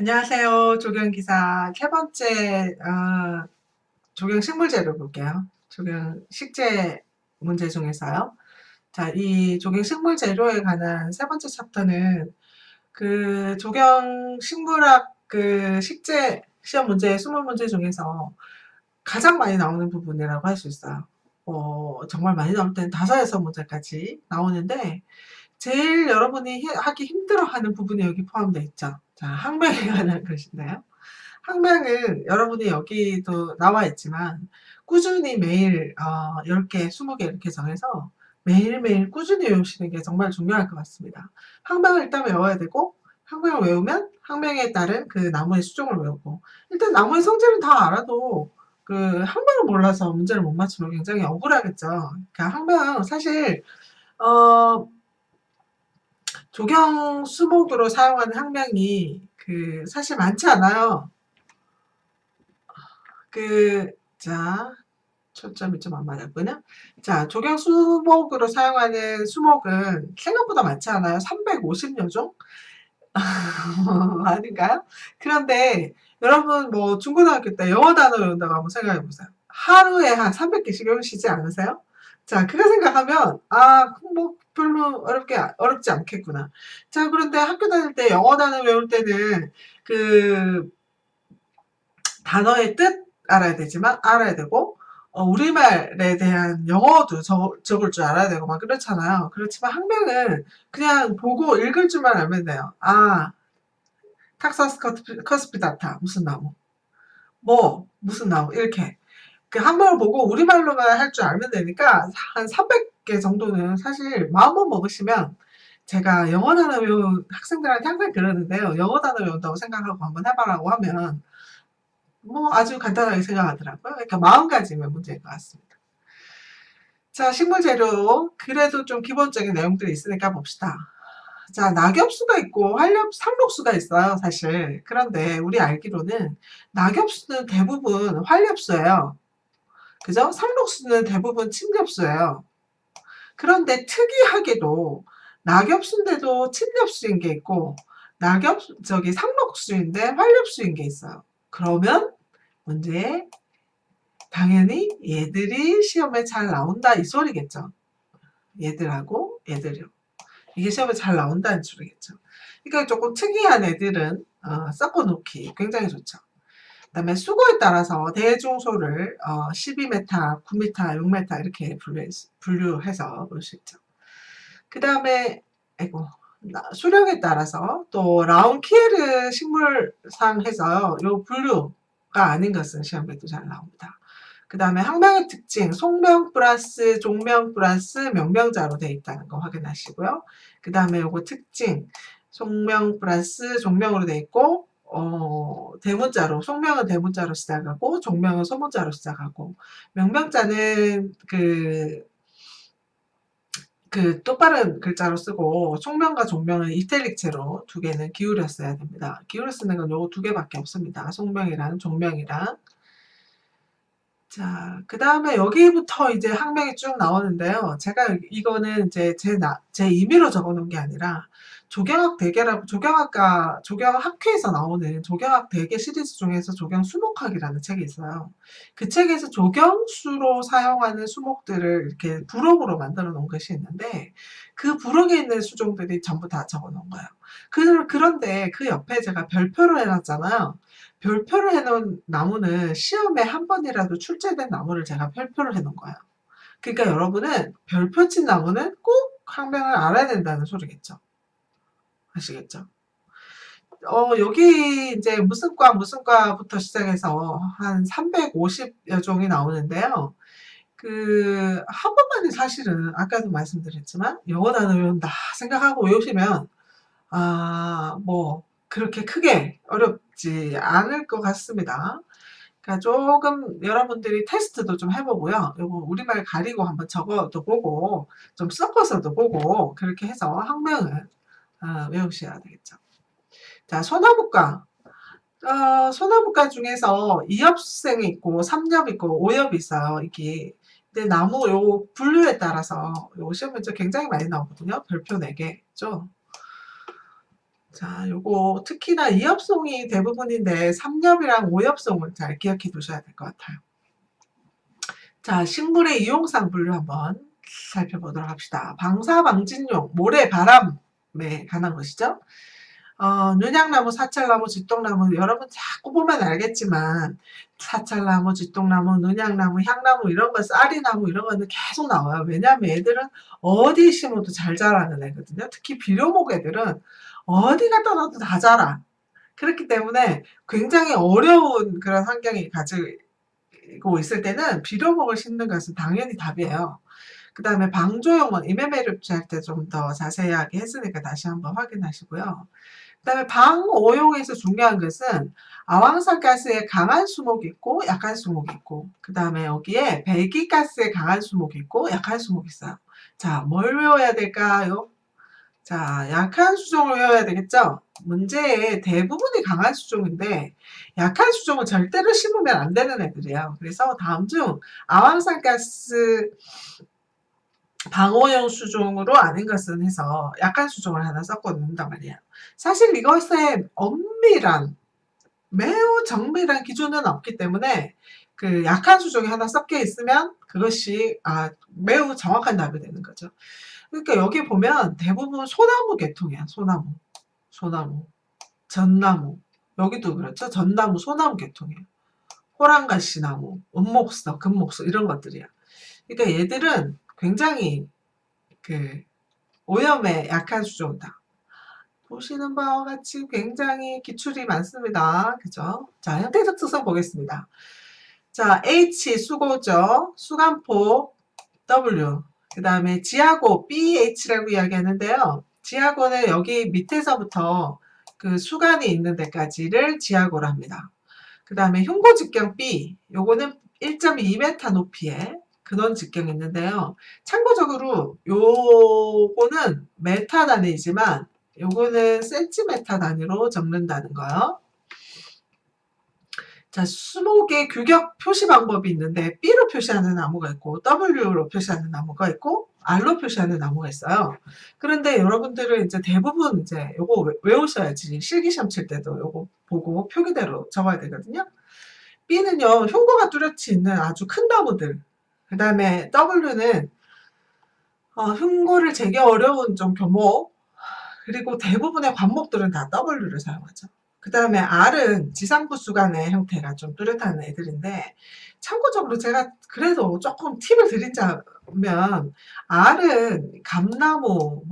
안녕하세요. 조경기사 세 번째 조경 식물재료 볼게요. 조경 식재 문제 중에서요. 자, 이 조경 식물재료에 관한 세 번째 챕터는 그 조경 식물학 그 식재 시험 문제 20문제 중에서 가장 많이 나오는 부분이라고 할 수 있어요. 정말 많이 나올 때는 5에서 문제까지 나오는데 제일 여러분이 하기 힘들어하는 부분이 여기 포함되어 있죠. 자, 항명에 관한 것인데요. 항명은 여러분이 여기도 나와 있지만 꾸준히 매일 10개, 20개 이렇게 정해서 매일매일 꾸준히 외우시는 게 정말 중요할 것 같습니다. 항명을 일단 외워야 되고 항명을 외우면 항명에 따른 그 나무의 수종을 외우고 일단 나무의 성질은 다 알아도 그 항명을 몰라서 문제를 못 맞추면 굉장히 억울하겠죠. 그러니까 항명 사실 조경 수목으로 사용하는 항명이 사실 많지 않아요. 자, 초점이 좀 안 맞았군요. 자, 조경 수목으로 사용하는 수목은 생각보다 많지 않아요. 350여 종? 아닌가요? 그런데 여러분 뭐 중고등학교 때 영어 단어 외운다고 한번 생각해 보세요. 하루에 한 300개씩 외우시지 않으세요? 자, 그거 생각하면 뭐 별로 어렵지 않겠구나. 자, 그런데 학교 다닐 때 영어 단어 외울 때는 그 단어의 뜻 알아야 되지만 알아야 되고 우리말에 대한 영어도 적을 줄 알아야 되고 막 그렇잖아요. 그렇지만 학명은 그냥 보고 읽을 줄만 알면 돼요. 탁사스 커스피다타 무슨 나무 뭐 무슨 나무 이렇게 그 한번 보고 우리말로만 할 줄 알면 되니까 한 300개 정도는 사실 마음만 먹으시면 제가 영어 단어 외운 학생들한테 항상 그러는데요. 영어 단어 외운다고 생각하고 한번 해봐라고 하면 뭐 아주 간단하게 생각하더라고요. 그러니까 마음가짐의 문제인 것 같습니다. 자, 식물 재료 그래도 좀 기본적인 내용들이 있으니까 봅시다. 자, 낙엽수가 있고 상록수가 있어요, 사실. 그런데 우리 알기로는 낙엽수는 대부분 활엽수예요. 그죠? 상록수는 대부분 침엽수예요. 그런데 특이하게도 낙엽수인데도 침엽수인 게 있고 상록수인데 활엽수인 게 있어요. 그러면 문제에 당연히 얘들이 시험에 잘 나온다 이 소리겠죠. 얘들하고 얘들이요. 이게 시험에 잘 나온다는 소리겠죠. 그러니까 조금 특이한 애들은 섞어놓기 굉장히 좋죠. 그 다음에 수고에 따라서 대중소를 12m, 9m, 6m 이렇게 분류해서 볼 수 있죠. 그 다음에 수령에 따라서 또 라운키에르 식물상 해서 요 분류가 아닌 것은 시험에도 잘 나옵니다. 그 다음에 항명의 특징, 속명 플러스 종명 플러스 명명자로 되어 있다는 거 확인하시고요. 그 다음에 요거 특징, 속명 플러스 종명으로 되어 있고 대문자로, 속명은 대문자로 시작하고 종명은 소문자로 시작하고 명명자는 똑바른 글자로 쓰고 속명과 종명은 이탈릭체로 두 개는 기울여 써야 됩니다. 기울여 쓰는 건 요거 두 개밖에 없습니다. 속명이랑 종명이랑. 자, 그 다음에 여기부터 이제 학명이 쭉 나오는데요. 제가 이거는 이제 제 임의로 적어 놓은 게 아니라 조경학 대계라고 조경학회에서 나오는 조경학 대계 시리즈 중에서 조경 수목학이라는 책이 있어요. 그 책에서 조경수로 사용하는 수목들을 이렇게 부록으로 만들어 놓은 것이 있는데 그 부록에 있는 수종들이 전부 다 적어 놓은 거예요. 그런데 그 옆에 제가 별표를 해놨잖아요. 별표를 해놓은 나무는 시험에 한 번이라도 출제된 나무를 제가 별표를 해놓은 거예요. 그러니까 여러분은 별표 친 나무는 꼭 학명을 알아야 된다는 소리겠죠. 아시겠죠? 여기 이제 무슨 과부터 시작해서 한 350여 종이 나오는데요. 한 번만에 사실은 아까도 말씀드렸지만 영어 단어 외운다 생각하고 외우시면 뭐 그렇게 크게 어렵지 않을 것 같습니다. 그러니까 조금 여러분들이 테스트도 좀 해보고요. 요거 우리말 가리고 한번 적어도 보고 좀 섞어서도 보고 그렇게 해서 학명을 외우셔야 되겠죠. 자, 소나무과. 소나무과 중에서 2엽생이 있고 3엽 있고 5엽이 있어요. 이게. 근데 나무 요 분류에 따라서 요 시험 문제 굉장히 많이 나오거든요. 별표 4개죠. 자, 요거 특히나 2엽송이 대부분인데 3엽이랑 5엽송을 잘 기억해 두셔야 될 것 같아요. 자, 식물의 이용상 분류 한번 살펴보도록 합시다. 방사방진용, 모래, 바람에 관한 것이죠. 눈양나무, 사찰나무, 쥐똥나무 여러분 자꾸 보면 알겠지만 사찰나무, 쥐똥나무, 눈양나무, 향나무 이런 거, 쌀이나무 이런 거는 계속 나와요. 왜냐하면 애들은 어디 심어도 잘 자라는 애거든요. 특히 비료목 애들은 어디 갖다 놔도 다 자라. 그렇기 때문에 굉장히 어려운 그런 환경이 가지고 있을 때는 비료목을 심는 것은 당연히 답이에요. 그 다음에 방조용은 이메메를 할 때 좀 더 자세하게 했으니까 다시 한번 확인하시고요. 그 다음에 방오용에서 중요한 것은 아황산가스에 강한 수목이 있고 약한 수목이 있고 그 다음에 여기에 배기가스에 강한 수목이 있고 약한 수목이 있어요. 자, 뭘 외워야 될까요? 자, 약한 수종을 외워야 되겠죠? 문제의 대부분이 강한 수종인데 약한 수종은 절대로 심으면 안 되는 애들이에요. 그래서 다음 중 아황산가스 방어용 수종으로 아닌 것은 해서 약한 수종을 하나 섞어놓는단 말이에요. 사실 이것에 엄밀한 매우 정밀한 기준은 없기 때문에 그 약한 수종이 하나 섞여 있으면 그것이 매우 정확한 답이 되는 거죠. 그러니까 여기 보면 대부분 소나무 계통이야. 소나무, 전나무. 여기도 그렇죠. 전나무, 소나무 계통이에요. 호랑가시나무, 은목석, 금목석 이런 것들이야. 그러니까 얘들은 굉장히 그 오염에 약한 수종이다. 보시는 바와 같이 굉장히 기출이 많습니다. 그죠? 자, 형태적 특성 보겠습니다. 자, H 수고죠. 수간폭 W. 그 다음에 지하고 BH라고 이야기하는데요. 지하고는 여기 밑에서부터 그 수간이 있는 데까지를 지하고로 합니다. 그 다음에 흉고 직경 B. 요거는 1.2m 높이의 근원 직경이 있는데요. 참고적으로 요거는 메타 단위이지만 요거는 센티메타 단위로 적는다는 거요. 자, 수목의 규격 표시 방법이 있는데 B로 표시하는 나무가 있고 W로 표시하는 나무가 있고 R로 표시하는 나무가 있어요. 그런데 여러분들은 이제 대부분 이제 요거 외우셔야지 실기시험 칠 때도 요거 보고 표기대로 적어야 되거든요. B는요, 흉고가 뚜렷이 있는 아주 큰 나무들. 그 다음에 W는 흉고를 재기 어려운 좀 교목. 그리고 대부분의 관목들은 다 W를 사용하죠. 그 다음에 R은 지상부수간의 형태가 좀 뚜렷한 애들인데 참고적으로 제가 그래도 조금 팁을 드리자면 R은 감나무,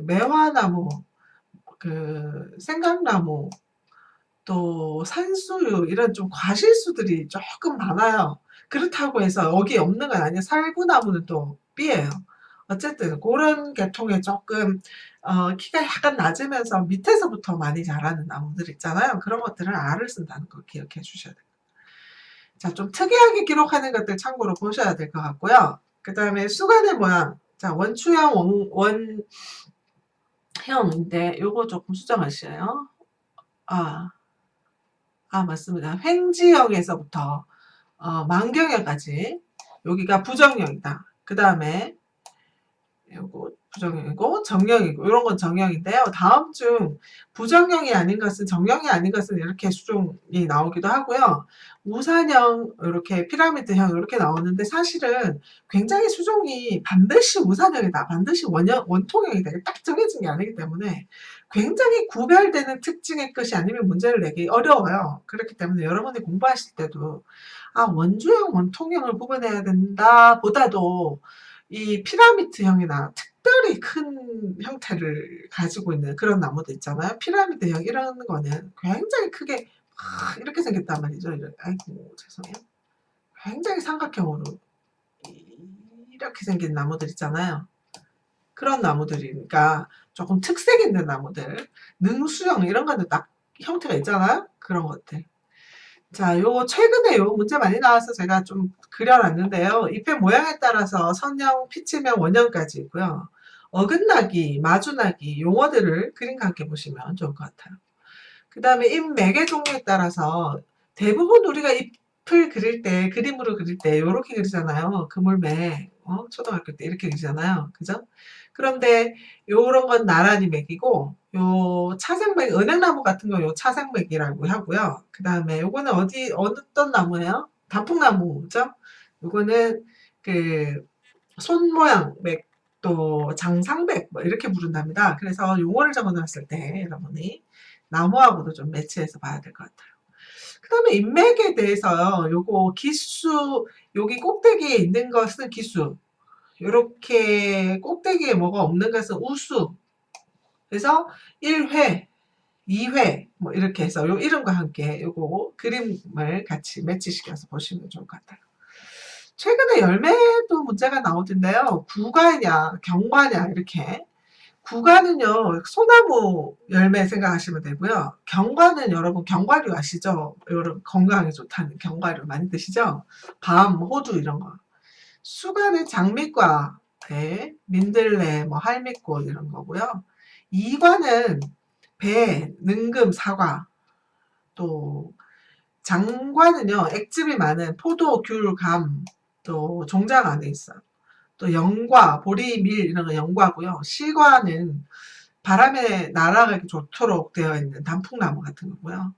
매화나무, 생강나무, 또 산수유 이런 좀 과실수들이 조금 많아요. 그렇다고 해서 여기 없는 건 아니에요. 살구나무는 또 B예요. 어쨌든 그런 계통의 조금 키가 약간 낮으면서 밑에서부터 많이 자라는 나무들 있잖아요. 그런 것들은 R을 쓴다는 걸 기억해 주셔야 돼요. 자, 좀 특이하게 기록하는 것들 참고로 보셔야 될 것 같고요. 그 다음에 수간의 모양. 자, 원추형, 원형인데 요거 조금 수정하셔요. 맞습니다. 횡지형에서부터 만경형까지 여기가 부정형이다. 그 다음에 요거 부정형이고 정형이고 이런 건 정형인데요. 다음 중 부정형이 아닌 것은 정형이 아닌 것은 이렇게 수종이 나오기도 하고요. 우산형 이렇게 피라미드형 이렇게 나오는데 사실은 굉장히 수종이 반드시 우산형이다. 반드시 원통형이다. 딱 정해진 게 아니기 때문에 굉장히 구별되는 특징의 것이 아니면 문제를 내기 어려워요. 그렇기 때문에 여러분이 공부하실 때도 원주형, 원통형을 구분해야 된다 보다도 이 피라미드형이나 특별히 큰 형태를 가지고 있는 그런 나무도 있잖아요. 피라미드형 이런 거는 굉장히 크게 이렇게 생겼단 말이죠. 아이고 죄송해요. 굉장히 삼각형으로 이렇게 생긴 나무들 있잖아요. 그런 나무들이니까 조금 특색 있는 나무들, 능수형 이런 거는 딱 형태가 있잖아요. 그런 것들. 자, 최근에 문제 많이 나와서 제가 좀 그려놨는데요. 잎의 모양에 따라서 선형, 피치명, 원형까지 있고요. 어긋나기, 마주나기 용어들을 그림과 함께 보시면 좋을 것 같아요. 그 다음에 잎 매개 종류에 따라서 대부분 우리가 잎을 그릴 때, 그림으로 그릴 때 이렇게 그리잖아요. 그물매, 초등학교 때 이렇게 그리잖아요. 그죠? 그런데 요런 건 나란히 매기고 요 차생맥, 은행나무 같은 거 요 차생맥이라고 하고요. 그 다음에 요거는 어떤 나무예요? 단풍나무죠? 요거는 그 손 모양 맥, 또 장상백 뭐 이렇게 부른답니다. 그래서 용어를 적어놨을 때 여러분이 나무하고도 좀 매치해서 봐야 될 것 같아요. 그 다음에 인맥에 대해서요. 요거 기수, 여기 꼭대기에 있는 것은 기수, 요렇게 꼭대기에 뭐가 없는 것은 우수. 그래서 1회, 2회 뭐 이렇게 해서 요 이름과 함께 요거 그림을 같이 매치시켜서 보시면 좋을 것 같아요. 최근에 열매도 문제가 나오던데요. 구과냐 경과냐 이렇게. 구과는요 소나무 열매 생각하시면 되고요. 경과는 여러분 견과류 아시죠? 여러분 건강에 좋다는 견과류 많이 드시죠? 밤, 호두 이런 거. 수과는 장미과, 배, 민들레, 뭐 할미꽃 이런 거고요. 이과는 배, 능금, 사과. 또 장과는요 액즙이 많은 포도, 귤, 감, 또 종자가 안에 있어요. 또 영과, 보리, 밀 이런 거 영과고요. 실과는 바람에 날아가기 좋도록 되어 있는 단풍나무 같은 거고요.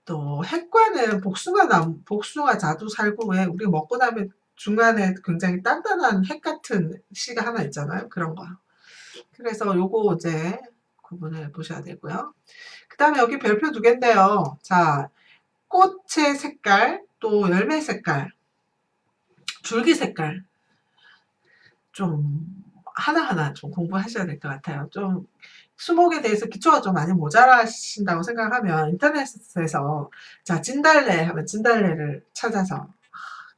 또 핵과는 복숭아나무, 복숭아 자두 살구에 우리 먹고 나면 중간에 굉장히 단단한 핵 같은 씨가 하나 있잖아요. 그런 거. 그래서 요거 이제 구분을 보셔야 되고요. 그 다음에 여기 별표 두 개인데요. 자, 꽃의 색깔, 또 열매 색깔, 줄기 색깔 좀 하나하나 좀 공부하셔야 될 것 같아요. 좀 수목에 대해서 기초가 좀 많이 모자라신다고 생각하면 인터넷에서 자 진달래 하면 진달래를 찾아서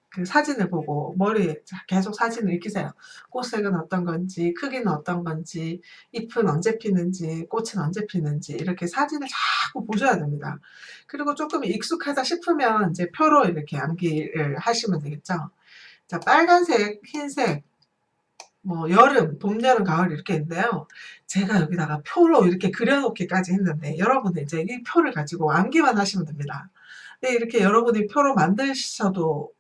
그 사진을 보고 머리에 계속 사진을 익히세요. 꽃색은 어떤 건지, 크기는 어떤 건지, 잎은 언제 피는지, 꽃은 언제 피는지 이렇게 사진을 자꾸 보셔야 됩니다. 그리고 조금 익숙하다 싶으면 이제 표로 이렇게 암기를 하시면 되겠죠. 자, 빨간색, 흰색, 뭐 여름, 봄, 여름, 가을 이렇게 있는데요. 제가 여기다가 표로 이렇게 그려놓기까지 했는데 여러분은 이제 이 표를 가지고 암기만 하시면 됩니다. 근데 이렇게 여러분이 표로 만드셔도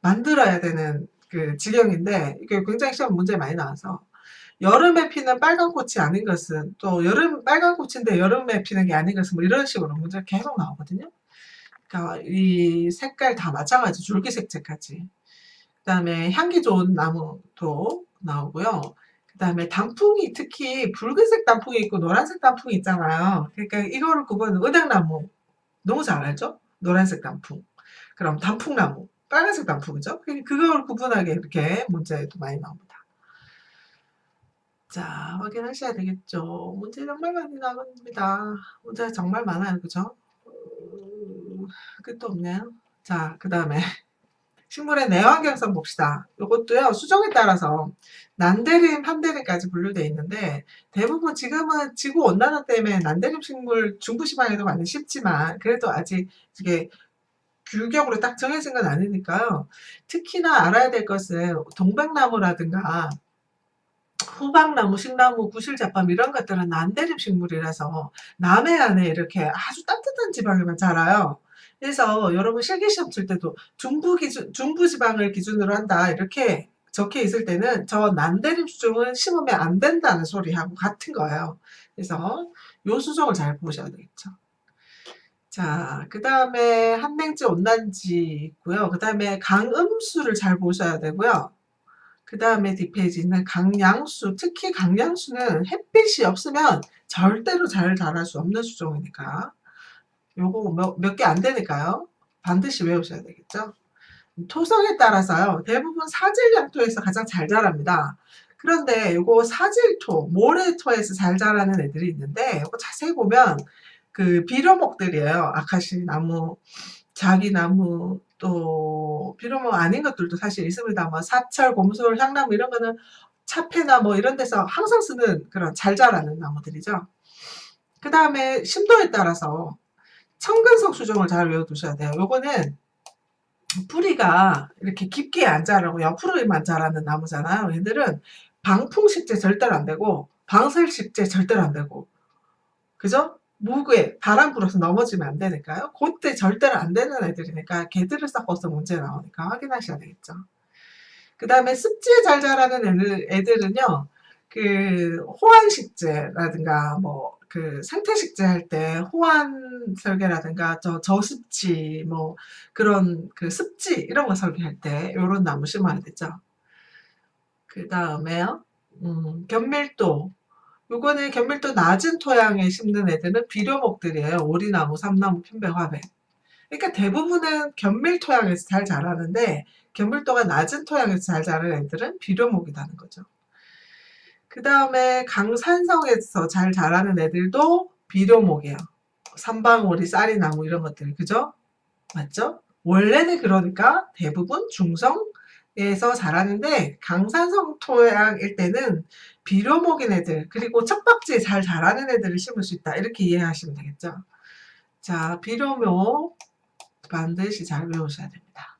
만들어야 되는 그 지경인데 이게 굉장히 시험 문제 많이 나와서 여름에 피는 빨간 꽃이 아닌 것은 또 여름 빨간 꽃인데 여름에 피는 게 아닌 것은 뭐 이런 식으로 문제가 계속 나오거든요. 그러니까 이 색깔 다 마찬가지 줄기색채까지. 그다음에 향기 좋은 나무도 나오고요. 그다음에 단풍이 특히 붉은색 단풍이 있고 노란색 단풍이 있잖아요. 그러니까 이거를 구분은 은행나무 너무 잘 알죠? 노란색 단풍. 그럼 단풍나무, 빨간색 단풍이죠? 그걸 구분하게 이렇게 문제도 많이 나옵니다. 자, 확인하셔야 되겠죠. 문제 정말 많이 나옵니다. 문제가 정말 많아요. 그죠? 끝도 없네요. 자, 그 다음에 식물의 내환경성 봅시다. 이것도요, 수정에 따라서 난데림, 한데림까지 분류되어 있는데 대부분 지금은 지구온난화 때문에 난데림 식물 중부지방에도 많이 심지만 그래도 아직 이게 규격으로 딱 정해진 건 아니니까요. 특히나 알아야 될 것은 동백나무라든가 호박나무, 식나무, 구실잡밤 이런 것들은 난데림 식물이라서 남해안에 이렇게 아주 따뜻한 지방에만 자라요. 그래서 여러분 실기시험 칠 때도 중부지방을 기준으로 한다 이렇게 적혀 있을 때는 저 난데림 수종은 심으면 안 된다는 소리하고 같은 거예요. 그래서 요 수종을 잘 보셔야 되겠죠. 자, 그 다음에 한랭지, 온난지 있고요. 그 다음에 강음수를 잘 보셔야 되고요. 그 다음에 뒷페이지는 강양수, 특히 강양수는 햇빛이 없으면 절대로 잘 자랄 수 없는 수종이니까 요거 몇 개 안 되니까요. 반드시 외우셔야 되겠죠. 토성에 따라서요. 대부분 사질양토에서 가장 잘 자랍니다. 그런데 요거 사질토, 모래토에서 잘 자라는 애들이 있는데 요거 자세히 보면 그 비료목들이에요. 아카시 나무, 자기나무, 또 비료목 아닌 것들도 사실 있습니다. 뭐 사철, 곰솔, 향나무 이런 거는 차폐나 뭐 이런 데서 항상 쓰는 그런 잘 자라는 나무들이죠. 그 다음에 심도에 따라서 청근석 수종을 잘 외워두셔야 돼요. 요거는 뿌리가 이렇게 깊게 안 자라고 옆으로만 자라는 나무잖아요. 얘들은 방풍식재 절대로 안 되고 방설식재 절대로 안 되고 그죠? 무게 바람 불어서 넘어지면 안 되니까요. 그때 절대로 안 되는 애들이니까 걔들을 섞어서 문제 나오니까 확인하셔야 되겠죠. 그 다음에 습지에 잘 자라는 애들은요. 그 호환식재라든가 뭐 그 생태식재 할 때 호환 설계라든가 저습지 뭐 그런 그 습지 이런 거 설계할 때 요런 나무 심어야 되죠. 그다음에요. 견밀도. 요거는 견밀도 낮은 토양에 심는 애들은 비료목들이에요. 오리나무, 삼나무, 편백, 화백. 그러니까 대부분은 견밀 토양에서 잘 자라는데 견밀도가 낮은 토양에서 잘 자라는 애들은 비료목이라는 거죠. 그 다음에 강산성에서 잘 자라는 애들도 비료목이에요. 삼방오리, 쌀이나무 이런 것들, 그죠? 맞죠? 원래는 그러니까 대부분 중성에서 자라는데 강산성 토양일 때는 비료목인 애들 그리고 척박지에 잘 자라는 애들을 심을 수 있다. 이렇게 이해하시면 되겠죠? 자, 비료목 반드시 잘 외우셔야 됩니다.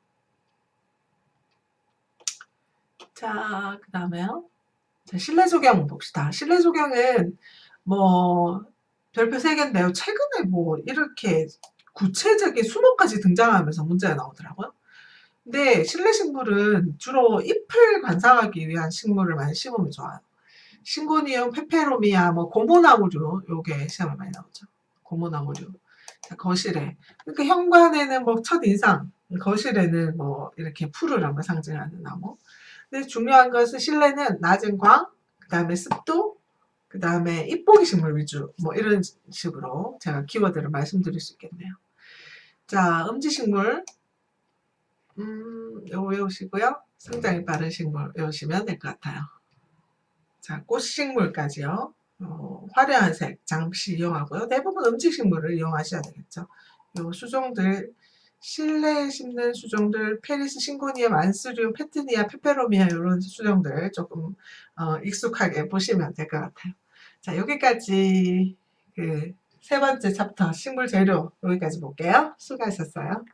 자, 그 다음에요. 자, 실내 조경 봅시다. 실내 조경은 뭐 별표 3개인데요. 최근에 뭐 이렇게 구체적인 수목까지 등장하면서 문제가 나오더라고요. 근데 실내 식물은 주로 잎을 관상하기 위한 식물을 많이 심으면 좋아요. 신고니움, 페페로미아, 뭐 고무나무류 요게 시험에 많이 나오죠. 고무나무류. 자, 거실에. 그러니까 현관에는 뭐 첫인상, 거실에는 뭐 이렇게 푸르런 걸 상징하는 나무. 근데 중요한 것은 실내는 낮은 광, 그 다음에 습도, 그 다음에 잎보기 식물 위주, 뭐 이런 식으로 제가 키워드를 말씀드릴 수 있겠네요. 자, 음지식물, 요거 외우시고요. 성장이 빠른 식물 외우시면 될 것 같아요. 자, 꽃식물까지요. 화려한 색, 장식 이용하고요. 대부분 음지식물을 이용하셔야 되겠죠. 요 수종들, 실내에 심는 수종들, 페리스, 싱고니아, 만스리움, 페트니아, 페페로미아 이런 수종들 조금 익숙하게 보시면 될 것 같아요. 자, 여기까지 그 세 번째 챕터 식물 재료 여기까지 볼게요. 수고하셨어요.